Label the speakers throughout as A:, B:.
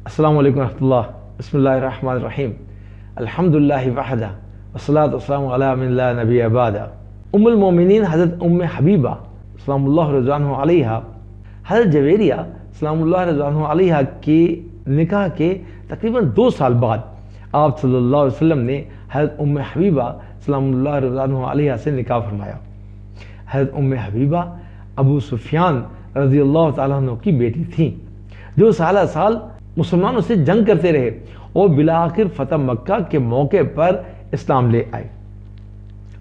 A: السلام علیکم ورحمۃ اللہ. بسم اللہ الرحمن الرحیم. الحمد للہ وحدہ والصلاۃ والسلام علی من لا نبی بعد. ام المومنین حضرت حبیبہ سلام اللہ ورضوانہ علیہا حضرت جویریہ سلام اللہ ورضوانہ علیہا کے نکاح کے تقریباً 2 سال بعد آپ صلی اللہ علیہ وسلم نے حضرت حبیبہ سلام اللہ ورضوانہ علیہا سے نکاح فرمایا. حضرت حبیبہ ابوسفیان رضی اللہ تعالیٰ عنہ کی بیٹی تھیں جو سالہ سال مسلمانوں سے جنگ کرتے رہے اور بالآخر فتح مکہ کے موقع پر اسلام لے آئے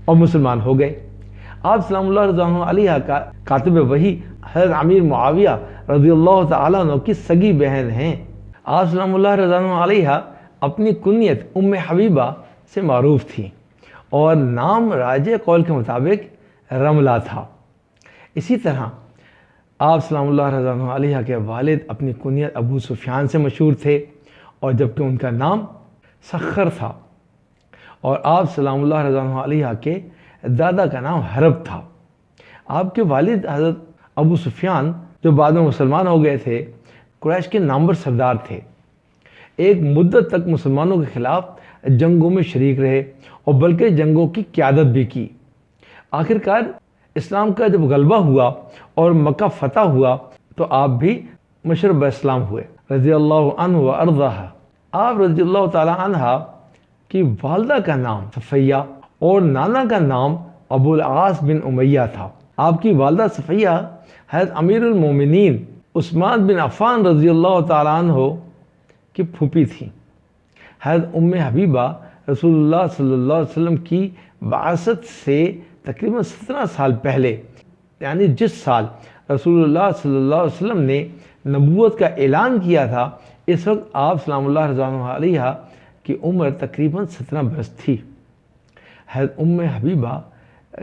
A: اور مسلمان ہو گئے. آپ سلام اللہ رضوانہ علیہ کا کاتب وحی حضرت امیر معاویہ رضی اللہ تعالیٰ عنہ کی سگی بہن ہیں. آپ سلام اللہ رضوانہ علیہ اپنی کنیت حبیبہ سے معروف تھی اور نام راج قول کے مطابق رملہ تھا. اسی طرح آپ سلام اللہ رضوانہ علیہ کے والد اپنی کنیت ابوسفیان سے مشہور تھے اور جبکہ ان کا نام سخر تھا، اور آپ سلام اللہ رضوانہ علیہ کے دادا کا نام حرب تھا. آپ کے والد حضرت ابوسفیان جو بعد میں مسلمان ہو گئے تھے قریش کے نامور سردار تھے. ایک مدت تک مسلمانوں کے خلاف جنگوں میں شریک رہے اور بلکہ جنگوں کی قیادت بھی کی. آخرکار اسلام کا جب غلبہ ہوا اور مکہ فتح ہوا تو آپ بھی مشرب اسلام ہوئے رضی اللہ عنہ و ارضاہ. آپ رضی اللہ تعالی عنہ کی والدہ کا نام صفیہ اور نانا کا نام ابو العاص بن امیہ تھا. آپ کی والدہ صفیہ حضرت امیر المومنین عثمان بن عفان رضی اللہ تعالی عنہ کی پھوپھی تھیں. حضرت حبیبہ رسول اللہ صلی اللہ علیہ وسلم کی بعثت سے تقریباً 17 سال پہلے، یعنی جس سال رسول اللہ صلی اللہ علیہ وسلم نے نبوت کا اعلان کیا تھا، اس وقت آپ سلام اللہ رضوانہ علیہ کی عمر تقریباً 17 برس تھی. حضرت حبیبہ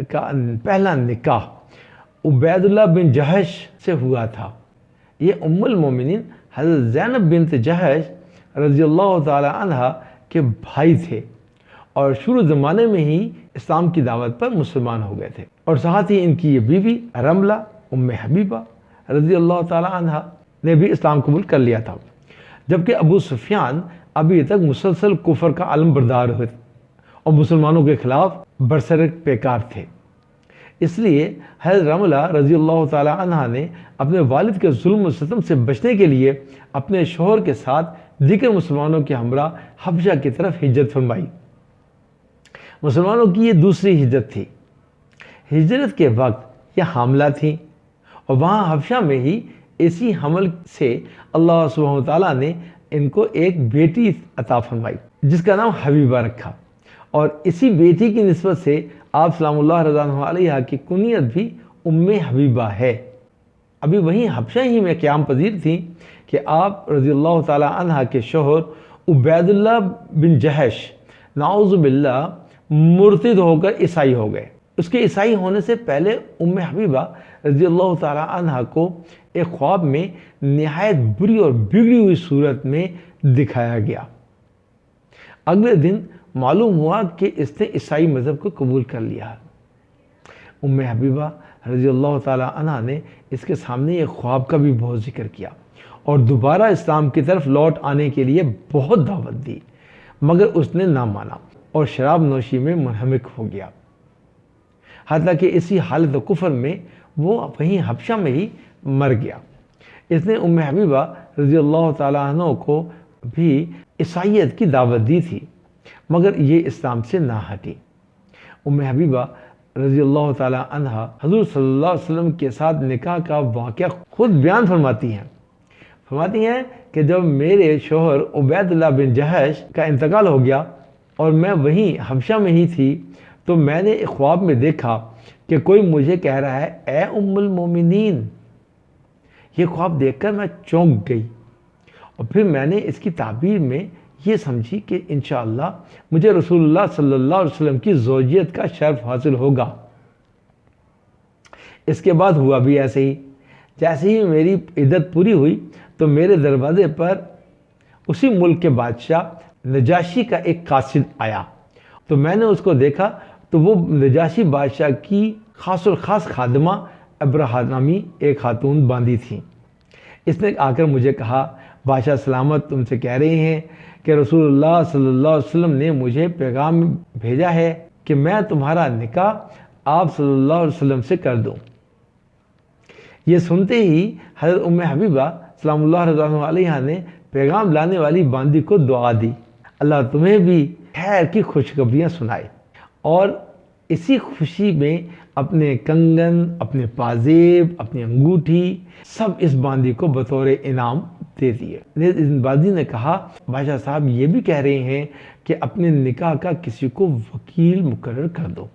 A: کا پہلا نکاح عبید اللہ بن جہش سے ہوا تھا. یہ ام المومنین حضرت زینب بنت جہش رضی اللہ تعالی عنہ کے بھائی تھے اور شروع زمانے میں ہی اسلام کی دعوت پر مسلمان ہو گئے تھے. اور ساتھ ہی ان کی یہ بیوی رملہ حبیبہ رضی اللہ تعالی عنہ نے بھی اسلام قبول کر لیا تھا، جبکہ ابوسفیان ابھی تک مسلسل کفر کا علم بردار ہوئے اور مسلمانوں کے خلاف برسر پیکار تھے. اس لیے حضرت رملہ رضی اللہ تعالی عنہ نے اپنے والد کے ظلم و ستم سے بچنے کے لیے اپنے شوہر کے ساتھ دیگر مسلمانوں کے ہمراہ حبشہ کی طرف ہجرت فرمائی. مسلمانوں کی یہ دوسری ہجرت تھی. ہجرت کے وقت یہ حاملہ تھیں اور وہاں حبشہ میں ہی اسی حمل سے اللہ سبحانہ وتعالیٰ نے ان کو ایک بیٹی عطا فرمائی جس کا نام حبیبہ رکھا، اور اسی بیٹی کی نسبت سے آپ سلام اللہ رضوانہ علیہ کی کنیت بھی حبیبہ ہے. ابھی وہیں حبشہ ہی میں قیام پذیر تھیں کہ آپ رضی اللہ تعالی عنہ کے شوہر عبید اللہ بن جہش نعوذ باللہ مرتد ہو کر عیسائی ہو گئے. اس کے عیسائی ہونے سے پہلے حبیبہ رضی اللہ تعالی عنہ کو ایک خواب میں نہایت بری اور بگڑی ہوئی صورت میں دکھایا گیا. اگلے دن معلوم ہوا کہ اس نے عیسائی مذہب کو قبول کر لیا. حبیبہ رضی اللہ تعالی عنہ نے اس کے سامنے ایک خواب کا بھی بہت ذکر کیا اور دوبارہ اسلام کی طرف لوٹ آنے کے لیے بہت دعوت دی، مگر اس نے نہ مانا اور شراب نوشی میں منہمک ہو گیا، حتیٰ کہ اسی حالت کفر میں وہ وہیں حبشہ میں ہی مر گیا. اس نے حبیبہ رضی اللہ تعالیٰ عنہ کو بھی عیسائیت کی دعوت دی تھی، مگر یہ اسلام سے نہ ہٹی. حبیبہ رضی اللہ تعالیٰ عنہ حضور صلی اللہ علیہ وسلم کے ساتھ نکاح کا واقعہ خود بیان فرماتی ہیں کہ جب میرے شوہر عبید اللہ بن جہش کا انتقال ہو گیا اور میں وہیں حبشہ میں ہی تھی تو میں نے ایک خواب میں دیکھا کہ کوئی مجھے کہہ رہا ہے اے ام المومنین. یہ خواب دیکھ کر میں چونک گئی اور پھر میں نے اس کی تعبیر میں یہ سمجھی کہ انشاءاللہ مجھے رسول اللہ صلی اللہ علیہ وسلم کی زوجیت کا شرف حاصل ہوگا. اس کے بعد ہوا بھی ایسے ہی. جیسے ہی میری عدت پوری ہوئی تو میرے دروازے پر اسی ملک کے بادشاہ نجاشی کا ایک قاصد آیا تو میں نے اس کو دیکھا تو وہ نجاشی بادشاہ کی خاص الخاص خادمہ ابرہا نامی ایک خاتون باندھی تھیں. اس نے آ کر مجھے کہا بادشاہ سلامت تم سے کہہ رہے ہیں کہ رسول اللہ صلی اللہ علیہ وسلم نے مجھے پیغام بھیجا ہے کہ میں تمہارا نکاح آپ صلی اللہ علیہ وسلم سے کر دوں۔ یہ سنتے ہی حضرت حبیبہ سلام اللہ رضوانہ علیہا نے پیغام لانے والی باندی کو دعا دی، اللہ تمہیں بھی خیر کی خوشخبریاں سنائے، اور اسی خوشی میں اپنے کنگن، اپنے پازیب، اپنی انگوٹھی سب اس باندی کو بطور انعام دے دیے۔ اس باندی نے کہا بادشاہ صاحب یہ بھی کہہ رہے ہیں کہ اپنے نکاح کا کسی کو وکیل مقرر کر دو۔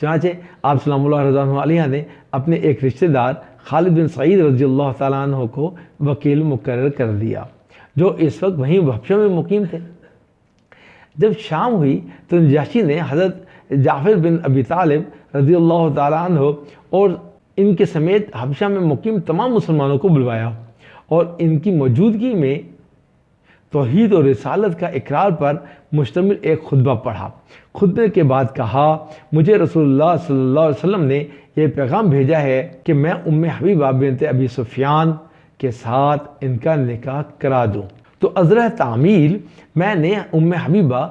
A: چنانچہ آپ سلام اللہ رضوانہ علیہ نے اپنے ایک رشتہ دار خالد بن سعید رضی اللہ تعالیٰ عنہ کو وکیل مقرر کر دیا، جو اس وقت وہیں حبشہ میں مقیم تھے۔ جب شام ہوئی تو نجاشی نے حضرت جعفر بن ابی طالب رضی اللہ تعالیٰ عنہ اور ان کے سمیت حبشہ میں مقیم تمام مسلمانوں کو بلوایا اور ان کی موجودگی میں توحید اور رسالت کا اقرار پر مشتمل ایک خطبہ پڑھا۔ خطبے کے بعد کہا، مجھے رسول اللہ صلی اللہ علیہ وسلم نے یہ پیغام بھیجا ہے کہ میں حبیبہ بنت ابوسفیان کے ساتھ ان کا نکاح کرا دوں۔ تو ازرہ تعمیل میں نے حبیبہ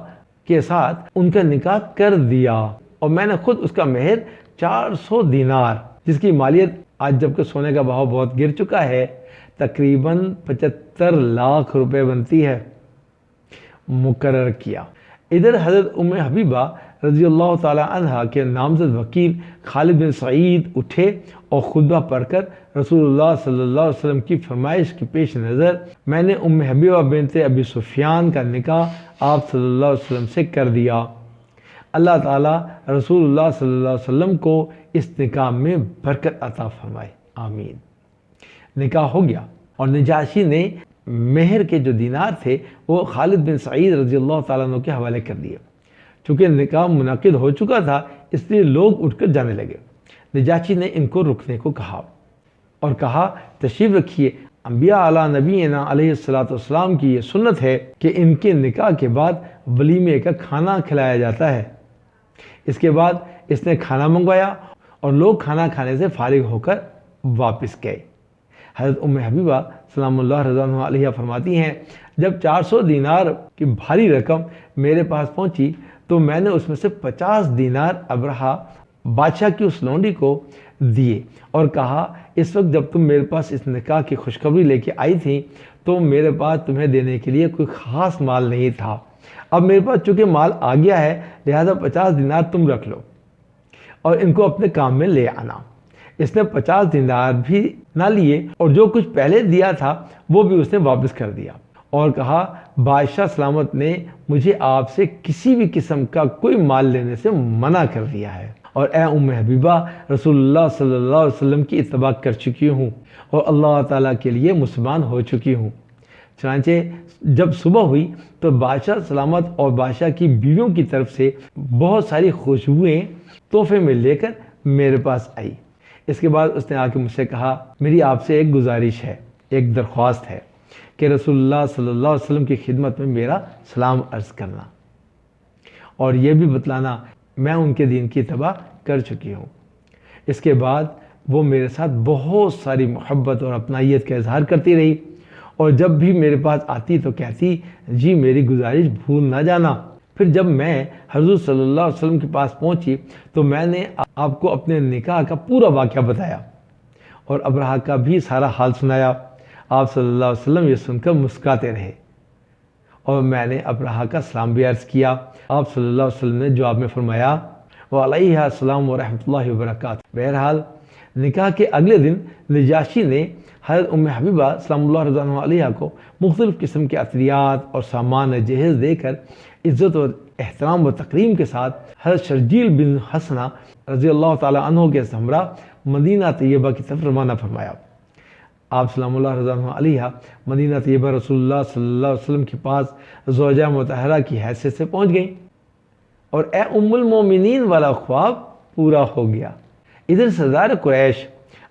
A: کے ساتھ ان کا نکاح کر دیا، اور میں نے خود اس کا مہر 400 دینار، جس کی مالیت آج جبکہ سونے کا بہاؤ بہت گر چکا ہے تقریباً 75 لاکھ روپے بنتی ہے، مقرر کیا۔ ادھر حضرت حبیبہ رضی اللہ تعالی عنہ کے نامزد وکیل خالد بن سعید اٹھے اور خطبہ پڑھ کر رسول اللہ صلی اللہ علیہ وسلم کی فرمائش کے پیش نظر میں نے حبیبہ بنت ابوسفیان کا نکاح آپ صلی اللہ علیہ وسلم سے کر دیا۔ اللہ تعالیٰ رسول اللہ صلی اللہ علیہ وسلم کو اس نکاح میں برکت عطا فرمائے، آمین۔ نکاح ہو گیا اور نجاشی نے مہر کے جو دینار تھے وہ خالد بن سعید رضی اللہ تعالیٰ عنہ کے حوالے کر دیے۔ چونکہ نکاح منعقد ہو چکا تھا اس لیے لوگ اٹھ کر جانے لگے۔ نجاشی نے ان کو رکنے کو کہا اور کہا تشریف رکھیے، انبیاء علی نبینا علیہ الصلوۃ والسلام کی یہ سنت ہے کہ ان کے نکاح کے بعد ولیمے کا کھانا کھلایا جاتا ہے۔ اس کے بعد اس نے کھانا منگوایا اور لوگ کھانا کھانے سے فارغ ہو کر واپس گئے۔ حضرت حبیبہ سلام اللہ رضوانہ علیہ فرماتی ہیں، جب 400 دینار کی بھاری رقم میرے پاس پہنچی تو میں نے اس میں سے 50 دینار ابرہہ بادشاہ کی اس لونڈی کو دیے اور کہا، اس وقت جب تم میرے پاس اس نکاح کی خوشخبری لے کے آئی تھی تو میرے پاس تمہیں دینے کے لیے کوئی خاص مال نہیں تھا، اب میرے پاس چونکہ مال آ گیا ہے لہذا 50 دینار تم رکھ لو اور ان کو اپنے کام میں لے آنا۔ اس نے 50 دینار بھی نہ لیے اور جو کچھ پہلے دیا تھا وہ بھی اس نے واپس کر دیا اور کہا، بادشاہ سلامت نے مجھے آپ سے کسی بھی قسم کا کوئی مال لینے سے منع کر دیا ہے، اور اے حبیبہ رسول اللہ صلی اللہ علیہ وسلم کی اتباع کر چکی ہوں اور اللہ تعالیٰ کے لیے مسلمان ہو چکی ہوں۔ چنانچہ جب صبح ہوئی تو بادشاہ سلامت اور بادشاہ کی بیویوں کی طرف سے بہت ساری خوشبوئیں تحفے میں لے کر میرے پاس آئی۔ اس کے بعد اس نے آ کے مجھ سے کہا، میری آپ سے ایک گزارش ہے، ایک درخواست ہے کہ رسول اللہ صلی اللہ علیہ وسلم کی خدمت میں میرا سلام عرض کرنا اور یہ بھی بتلانا میں ان کے دین کی اتباع کر چکی ہوں۔ اس کے بعد وہ میرے ساتھ بہت ساری محبت اور اپنائیت کا اظہار کرتی رہی اور جب بھی میرے پاس آتی تو کہتی، جی میری گزارش بھول نہ جانا۔ پھر جب میں حضور صلی اللہ علیہ وسلم کے پاس پہنچی تو میں نے آپ کو اپنے نکاح کا پورا واقعہ بتایا اور ابرہہ کا بھی سارا حال سنایا۔ آپ صلی اللہ علیہ وسلم یہ سن کر مسکراتے رہے اور میں نے ابرہہ کا سلام بھی عرض کیا۔ آپ صلی اللہ علیہ وسلم نے جواب میں فرمایا، وعلیہا السلام ورحمۃ اللہ وبرکاتہ۔ بہرحال نکاح کے اگلے دن نجاشی نے حضرت حبیبہ سلام اللہ رضوانہ علیہ کو مختلف قسم کے عطریات اور سامان جہیز دے کر عزت و احترام و تکریم کے ساتھ حضرت شرجیل بن حسنہ رضی اللہ تعالیٰ عنہ کے ہمراہ مدینہ طیبہ کی طرف روانہ فرمایا۔ آپ سلام اللہ رضوانہ علیہ مدینہ طیبہ رسول اللہ صلی اللہ علیہ وسلم کے پاس زوجہ مطہرہ کی حیثیت سے پہنچ گئیں اور اے المومنین والا خواب پورا ہو گیا۔ ادھر سردار قریش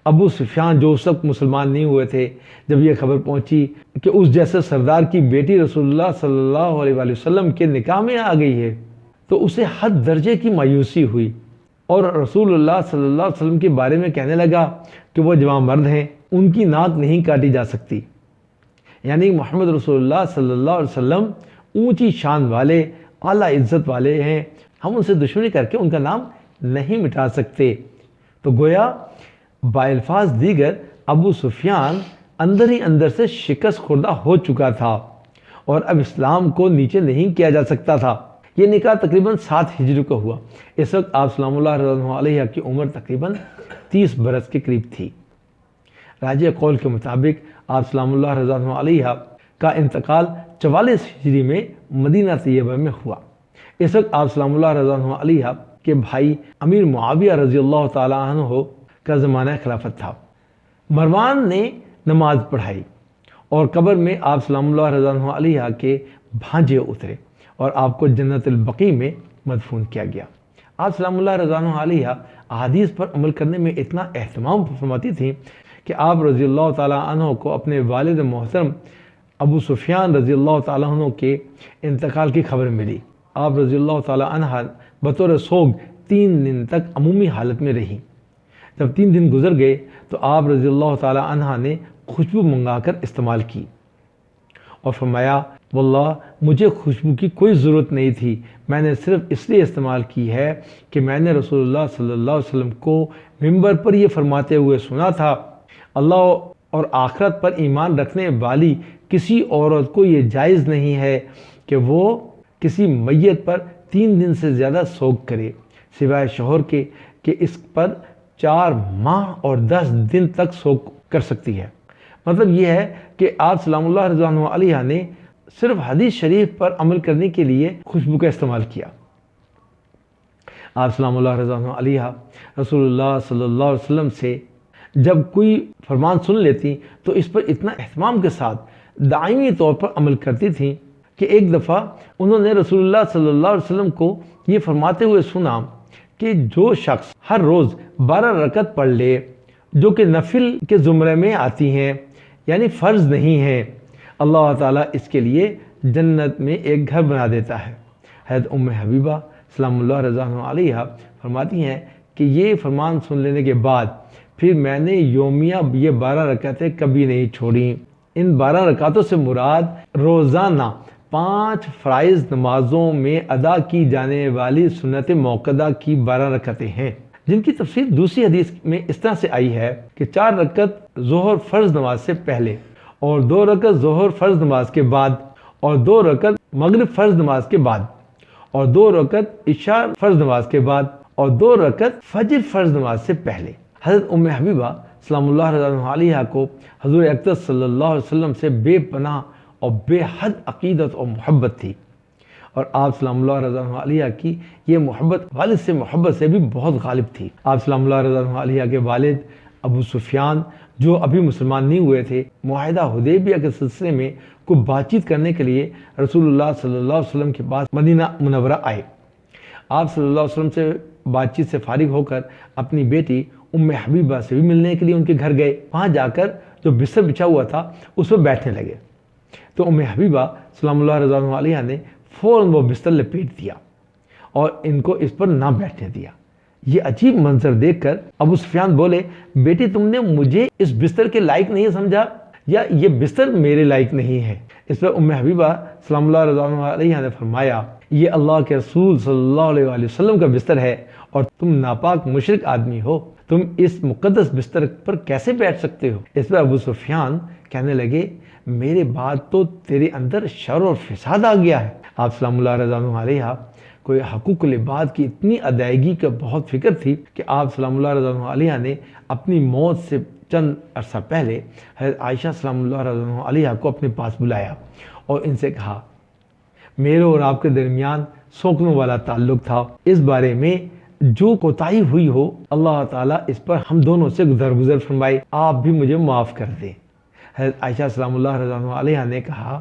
A: ابوسفیان جو اس وقت مسلمان نہیں ہوئے تھے، جب یہ خبر پہنچی کہ اس جیسے سردار کی بیٹی رسول اللہ صلی اللہ علیہ وسلم کے نکاح میں آ گئی ہے تو اسے حد درجے کی مایوسی ہوئی اور رسول اللہ صلی اللہ علیہ وسلم کے بارے میں کہنے لگا کہ وہ جوان مرد ہیں، ان کی ناک نہیں کاٹی جا سکتی۔ یعنی محمد رسول اللہ صلی اللہ علیہ وسلم اونچی شان والے، اعلیٰ عزت والے ہیں، ہم ان سے دشمنی کر کے ان کا نام نہیں مٹا سکتے۔ تو گویا بالفاظ دیگر ابوسفیان اندر ہی اندر سے شکست خوردہ ہو چکا تھا اور اب اسلام کو نیچے نہیں کیا جا سکتا تھا۔ یہ نکاح تقریباً 7 ہجری کو ہوا۔ اس وقت آپ سلام اللہ علیہ کی عمر تقریباً 30 برس کے قریب تھی۔ راجع قول کے مطابق آپ سلام اللہ علیہ کا انتقال 44 ہجری میں مدینہ طیبہ میں ہوا۔ اس وقت آپ سلام اللہ علیہ کے بھائی امیر معاویہ رضی اللہ تعالیٰ عنہ کا زمانہ خلافت تھا۔ مروان نے نماز پڑھائی اور قبر میں آپ سلام اللہ علیہ کے بھانجے اترے اور آپ کو جنت البقیع میں مدفون کیا گیا۔ آپ سلام اللہ علیہ احادیث پر عمل کرنے میں اتنا اہتمام فرماتی تھیں کہ آپ رضی اللہ تعالیٰ عنہ کو اپنے والد محترم ابوسفیان رضی اللہ تعالیٰ عنہ کے انتقال کی خبر ملی۔ آپ رضی اللہ تعالیٰ عنہ بطور سوگ 3 دن تک عمومی حالت میں رہیں۔ جب 3 دن گزر گئے تو آپ رضی اللہ تعالیٰ عنہ نے خوشبو منگا کر استعمال کی اور فرمایا، واللہ مجھے خوشبو کی کوئی ضرورت نہیں تھی، میں نے صرف اس لیے استعمال کی ہے کہ میں نے رسول اللہ صلی اللہ علیہ وسلم کو ممبر پر یہ فرماتے ہوئے سنا تھا، اللہ اور آخرت پر ایمان رکھنے والی کسی عورت کو یہ جائز نہیں ہے کہ وہ کسی میت پر 3 دن سے زیادہ سوگ کرے سوائے شوہر کے کہ اس پر 4 ماہ اور 10 دن تک سوگ کر سکتی ہے۔ مطلب یہ ہے کہ آپ سلام اللہ علیہ نے صرف حدیث شریف پر عمل کرنے کے لیے خوشبو کا استعمال کیا۔ آپ سلام اللہ علیہ رسول اللہ صلی اللہ علیہ وسلم سے جب کوئی فرمان سن لیتی تو اس پر اتنا اہتمام کے ساتھ دائمی طور پر عمل کرتی تھیں کہ ایک دفعہ انہوں نے رسول اللہ صلی اللہ علیہ وسلم کو یہ فرماتے ہوئے سنا کہ جو شخص ہر روز 12 رکعت پڑھ لے جو کہ نفل کے زمرے میں آتی ہیں یعنی فرض نہیں ہیں، اللہ تعالیٰ اس کے لیے جنت میں ایک گھر بنا دیتا ہے۔ حضرت حبیبہ سلام اللہ علیہ فرماتی ہیں کہ یہ فرمان سن لینے کے بعد پھر میں نے یومیہ یہ 12 رکعتیں کبھی نہیں چھوڑیں۔ ان 12 رکعتوں سے مراد روزانہ 5 فرائض نمازوں میں ادا کی جانے والی سنت موقدہ کی 12 رکعتیں ہیں، جن کی تفصیل دوسری حدیث میں اس طرح سے آئی ہے کہ 4 رکعت ظہر فرض نماز سے پہلے اور 2 رکعت ظہر فرض نماز کے بعد اور 2 رکعت مغرب فرض نماز کے بعد اور 2 رکعت عشاء فرض نماز کے بعد اور 2 رکعت فجر فرض نماز سے پہلے۔ حضرت حبیبہ سلام اللہ علیہ کو حضور اکرم صلی اللہ علیہ وسلم سے بے پناہ اور بے حد عقیدت اور محبت تھی، اور آپ سلام اللہ علیہ کی یہ محبت والد سے محبت سے بھی بہت غالب تھی۔ آپ سلام اللہ علیہ کے والد ابوسفیان جو ابھی مسلمان نہیں ہوئے تھے، معاہدہ حدیبیہ کے سلسلے میں کوئی بات چیت کرنے کے لیے رسول اللہ صلی اللہ علیہ وسلم کے پاس مدینہ منورہ آئے۔ آپ صلی اللہ علیہ وسلم سے بات چیت سے فارغ ہو کر اپنی بیٹی حبیبہ سے بھی ملنے کے لیے ان کے گھر گئے۔ وہاں جا کر جو بستر بچھا ہوا تھا اس پر بیٹھنے لگے تو حبیبہ سلام اللہ علیہ نے فوراً وہ بستر لپیٹ دیا اور ان کو اس پر نہ بیٹھنے دیا۔ یہ عجیب منظر دیکھ کر ابوسفیان بولے، بیٹی تم نے مجھے اس بستر کے لائق نہیں سمجھا یا یہ بستر میرے لائق نہیں ہے؟ اس پر حبیبہ سلام اللہ علیہ نے فرمایا، یہ اللہ کے رسول صلی اللہ علیہ وسلم کا بستر ہے اور تم ناپاک مشرک آدمی ہو، تم اس مقدس بستر پر کیسے بیٹھ سکتے ہو؟ اس پر ابوسفیان کہنے لگے، میرے بعد تو تیرے اندر شر اور فساد آ گیا ہے۔ آپ سلام اللہ علیہ کوئی حقوق العباد کی اتنی ادائیگی کا بہت فکر تھی کہ آپ سلام اللہ علیہ نے اپنی موت سے چند عرصہ پہلے حضرت عائشہ سلام اللہ علیہ کو اپنے پاس بلایا اور ان سے کہا، میرے اور آپ کے درمیان سوکنوں والا تعلق تھا، اس بارے میں جو کوتاہی ہوئی ہو اللہ تعالیٰ اس پر ہم دونوں سے درگزر فرمائے، آپ بھی مجھے معاف کر دیں۔ حضرت عائشہ سلام اللہ علیہ نے کہا،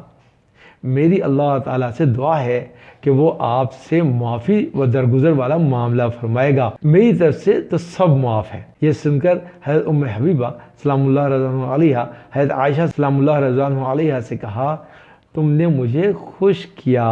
A: میری اللہ تعالیٰ سے دعا ہے کہ وہ آپ سے معافی و درگزر والا معاملہ فرمائے گا، میری طرف سے تو سب معاف ہے۔ یہ سن کر حضرت حبیبہ سلام اللہ علیہ حضرت عائشہ سلام اللہ علیہ سے کہا، تم نے مجھے خوش کیا،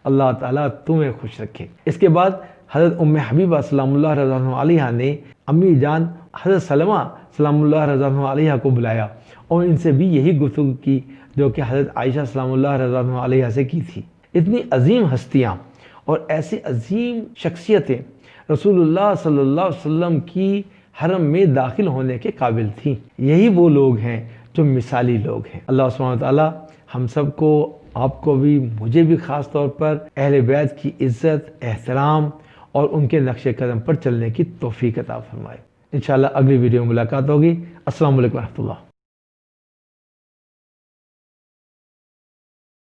A: اللہ تعالیٰ تمہیں خوش رکھے۔ اس کے بعد حضرت حبیبہ سلام اللہ علیہ نے امی جان حضرت سلمہ سلام اللہ علیہ کو بلایا اور ان سے بھی یہی گفتگو کی جو کہ حضرت عائشہ سلام اللہ رضوانہ علیہا سے کی تھی۔ اتنی عظیم ہستیاں اور ایسی عظیم شخصیتیں رسول اللہ صلی اللہ علیہ وسلم کی حرم میں داخل ہونے کے قابل تھیں۔ یہی وہ لوگ ہیں جو مثالی لوگ ہیں۔ اللہ سبحانہ وتعالیٰ ہم سب کو، آپ کو بھی، مجھے بھی خاص طور پر اہل بیت کی عزت، احترام اور ان کے نقش قدم پر چلنے کی توفیق عطا فرمائے۔ انشاءاللہ اگلی ویڈیو میں ملاقات ہوگی۔ السلام علیکم ورحمۃ اللہ۔